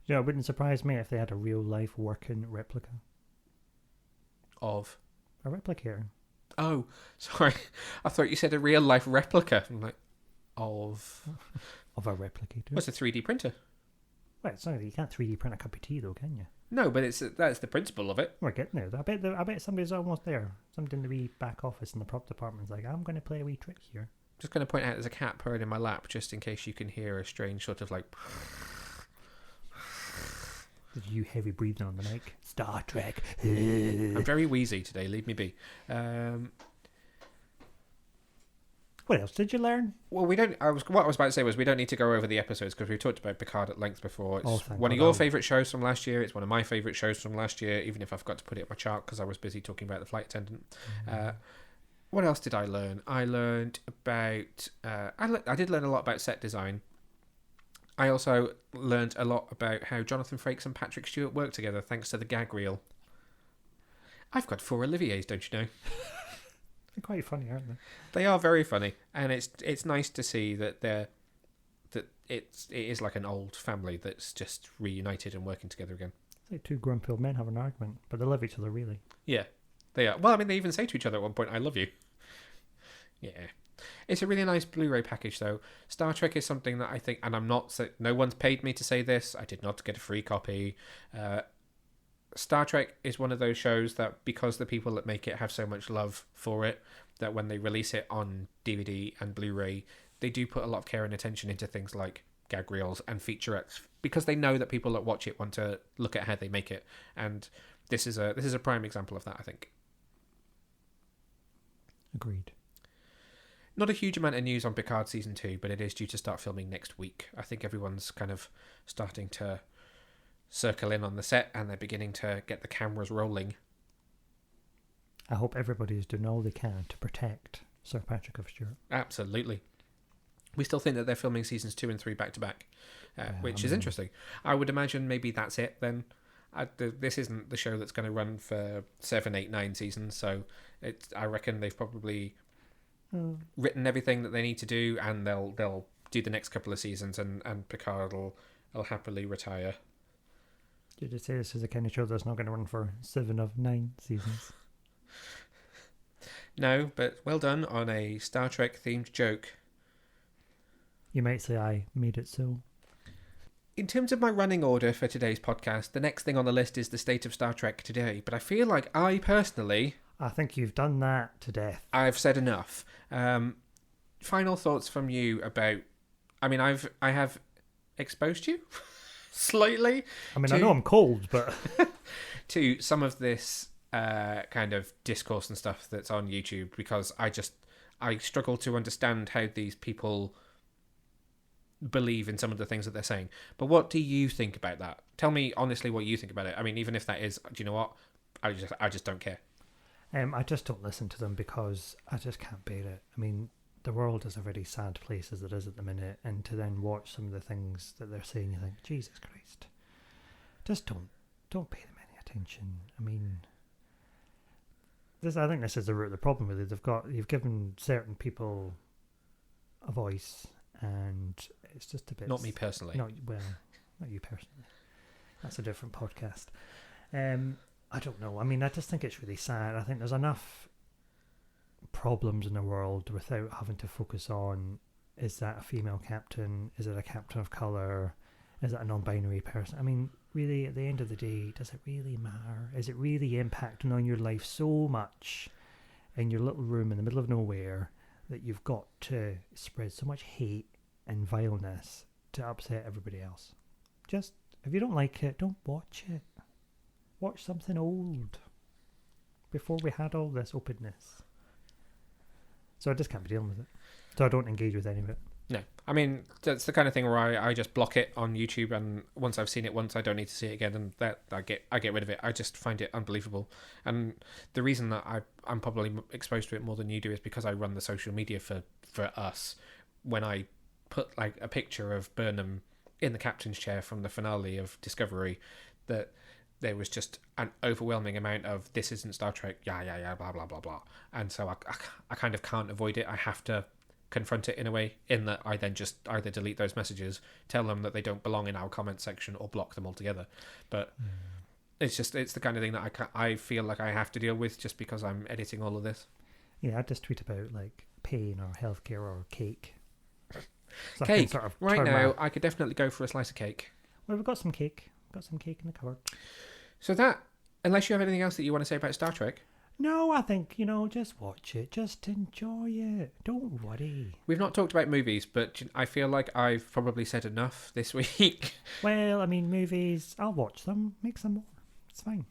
Yeah, it wouldn't surprise me if they had a real-life working replica. Of? A replicator. Oh, sorry. I thought you said a real-life replica. I'm like, of? Of a replicator. What's a 3D printer? Well, it's not, you can't 3D print a cup of tea, though, can you? No, but that's the principle of it. We're getting there. I bet somebody's almost there. Somebody in the wee back office in the prop department's like, I'm going to play a wee trick here. Just going to point out there's a cat purring in my lap, just in case you can hear a strange sort of like... Did you heavy breathing on the mic? Star Trek. I'm very wheezy today. Leave me be. What else did you learn? Well, what I was about to say was we don't need to go over the episodes because we've talked about Picard at length before. It's one of your favourite shows from last year. It's one of my favourite shows from last year, even if I forgot to put it on my chart because I was busy talking about the flight attendant. What else did I learn? I learned about... I did learn a lot about set design. I also learned a lot about how Jonathan Frakes and Patrick Stewart work together thanks to the gag reel. I've got 4 Oliviers, don't you know? They're quite funny, aren't they? They are very funny, and it's nice to see that they're that it is like an old family that's just reunited and working together again. It's like two grumpy old men have an argument, but they love each other, really. Yeah, they are. Well, I mean, they even say to each other at one point, "I love you." Yeah. It's a really nice Blu-ray package, though. Star Trek is something that I think, and I'm not, no one's paid me to say this. I did not get a free copy. Star Trek is one of those shows that, because the people that make it have so much love for it, that when they release it on DVD and Blu-ray, they do put a lot of care and attention into things like gag reels and featurettes, because they know that people that watch it want to look at how they make it. And this is a prime example of that, I think. Agreed. Not a huge amount of news on Picard Season 2, but it is due to start filming next week. I think everyone's kind of starting to circle in on the set, and they're beginning to get the cameras rolling. I hope everybody is doing all they can to protect Sir Patrick of Stewart. Absolutely. We still think that they're filming Seasons 2 and 3 back to back, which is interesting. I would imagine maybe that's it then. This isn't the show that's going to run for 7, 8, 9 seasons, so I reckon they've probably written everything that they need to do, and they'll do the next couple of seasons, and Picard will happily retire. Did you say this is the kind of show that's not going to run for 7 of 9 seasons? No, but well done on a Star Trek themed joke. You might say I made it so. In terms of my running order for today's podcast, the next thing on the list is the state of Star Trek today, but I feel like I think you've done that to death. I've said enough. Final thoughts from you about... I mean, I have exposed you slightly. I mean, I know I'm cold, but... to some of this kind of discourse and stuff that's on YouTube, because I struggle to understand how these people believe in some of the things that they're saying. But what do you think about that? Tell me honestly what you think about it. I mean, even if that is, do you know what? I just don't care. I just don't listen to them because I just can't bear it. I mean, the world is a very sad place as it is at the minute, and to then watch some of the things that they're saying, you think, Jesus Christ, just don't pay them any attention. I mean, I think this is the root of the problem with it. You've given certain people a voice, and it's just a bit... Not me personally. Not you personally. That's a different podcast. I don't know. I mean, I just think it's really sad. I think there's enough problems in the world without having to focus on, is that a female captain? Is it a captain of colour? Is it a non-binary person? I mean, really, at the end of the day, does it really matter? Is it really impacting on your life so much in your little room in the middle of nowhere that you've got to spread so much hate and vileness to upset everybody else? Just, if you don't like it, don't watch it. Watch something old before we had all this openness. So I just can't be dealing with it. So I don't engage with any of it. No. I mean, that's the kind of thing where I just block it on YouTube, and once I've seen it once, I don't need to see it again, and that I get rid of it. I just find it unbelievable. And the reason that I'm probably exposed to it more than you do is because I run the social media for us. When I put like a picture of Burnham in the captain's chair from the finale of Discovery, that there was just an overwhelming amount of, this isn't Star Trek, yeah, blah, blah, blah, blah. And so I kind of can't avoid it. I have to confront it in a way, in that I then just either delete those messages, tell them that they don't belong in our comment section, or block them altogether. But it's the kind of thing that I feel like I have to deal with just because I'm editing all of this. Yeah, I just tweet about like pain or healthcare or cake. So cake. Sort of right now, I could definitely go for a slice of cake. Well, we've got some cake. Got some cake in the cupboard. So that, unless you have anything else that you want to say about Star Trek? No, I think, just watch it. Just enjoy it. Don't worry. We've not talked about movies, but I feel like I've probably said enough this week. Well, I mean, movies, I'll watch them. Make some more. It's fine.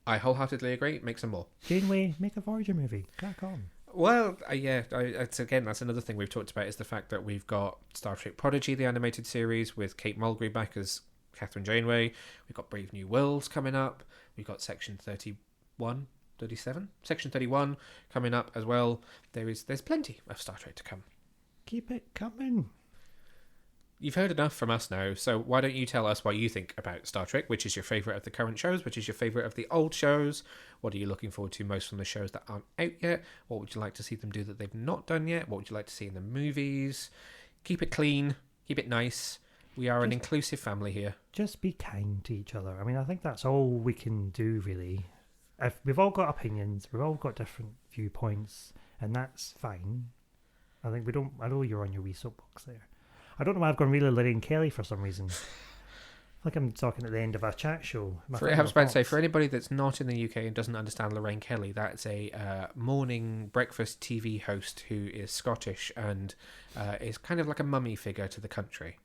I wholeheartedly agree. Make some more. Janeway, make a Voyager movie. Crack on. Well, that's another thing we've talked about, is the fact that we've got Star Trek Prodigy, the animated series, with Kate Mulgrew back as Catherine Janeway. We've got Brave New Worlds coming up. We've got Section 37 Section 31 coming up as well. There's plenty of Star Trek to come. Keep it coming. You've heard enough from us now, so why don't you tell us what you think about Star Trek? Which is your favourite of the current shows? Which is your favourite of the old shows? What are you looking forward to most from the shows that aren't out yet? What would you like to see them do that they've not done yet? What would you like to see in the movies? Keep it clean. Keep it nice. We are an inclusive family here. Just be kind to each other. I mean, I think that's all we can do, really. If we've all got opinions, we've all got different viewpoints, and that's fine. I think we don't. I know you're on your wee soapbox there. I don't know why I've gone really Lorraine Kelly for some reason. Like I'm talking at the end of a chat show. I was about to say, for anybody that's not in the UK and doesn't understand Lorraine Kelly, that's a morning breakfast TV host who is Scottish and is kind of like a mummy figure to the country.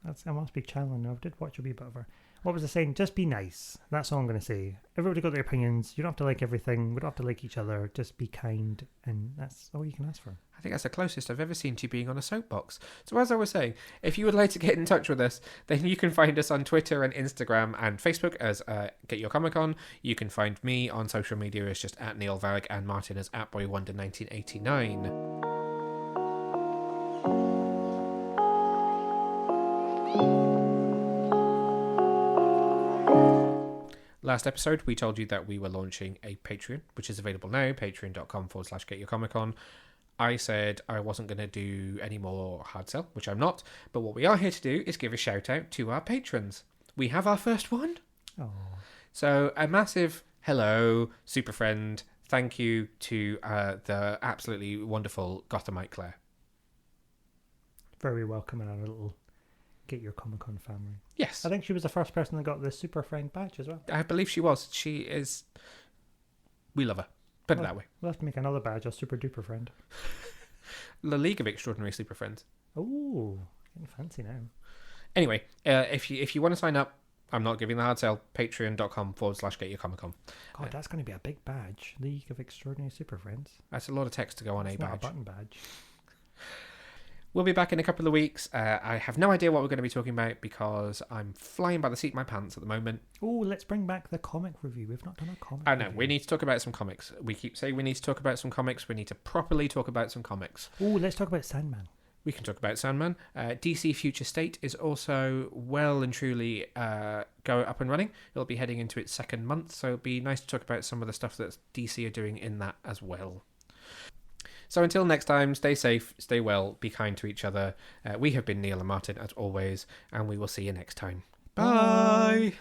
I must be channeling. I did watch a wee bit of her. What was I saying? Just be nice. That's all I'm going to say. Everybody got their opinions. You don't have to like everything. We don't have to like each other. Just be kind, and that's all you can ask for. I think that's the closest I've ever seen to you being on a soapbox. So as I was saying, if you would like to get in touch with us, then you can find us on Twitter and Instagram and Facebook as Get Your Comic Con. You can find me on social media as just at Neil Varrick and Martin as at BoyWonder1989. Last episode, we told you that we were launching a Patreon, which is available now, patreon.com/getyourcomiccon. I said I wasn't going to do any more hard sell, which I'm not. But what we are here to do is give a shout out to our patrons. We have our first one. Oh. So a massive hello, super friend. Thank you to the absolutely wonderful Gothamite Claire. Very welcome in our little Get Your Comic Con family. Yes. I think she was the first person that got the Super Friend badge as well. I believe she was. She is... We love her. Put it that way. We'll have to make another badge, a Super Duper Friend. The League of Extraordinary Super Friends. Oh, getting fancy now. Anyway, if you want to sign up, I'm not giving the hard sell, patreon.com/getyourcomiccon. God, that's going to be a big badge. League of Extraordinary Super Friends. That's a lot of text to go on it's a not badge. A button badge. We'll be back in a couple of weeks. I have no idea what we're going to be talking about because I'm flying by the seat of my pants at the moment. Oh, let's bring back the comic review. We've not done a comic I know, review. we need to talk about some comics. We keep saying we need to talk about some comics. We need to properly talk about some comics. Oh, let's talk about Sandman. We can talk about Sandman. DC Future State is also well and truly go up and running. It'll be heading into its second month, so it'll be nice to talk about some of the stuff that DC are doing in that as well. So until next time, stay safe, stay well, be kind to each other. We have been Neil and Martin as always, and we will see you next time. Bye!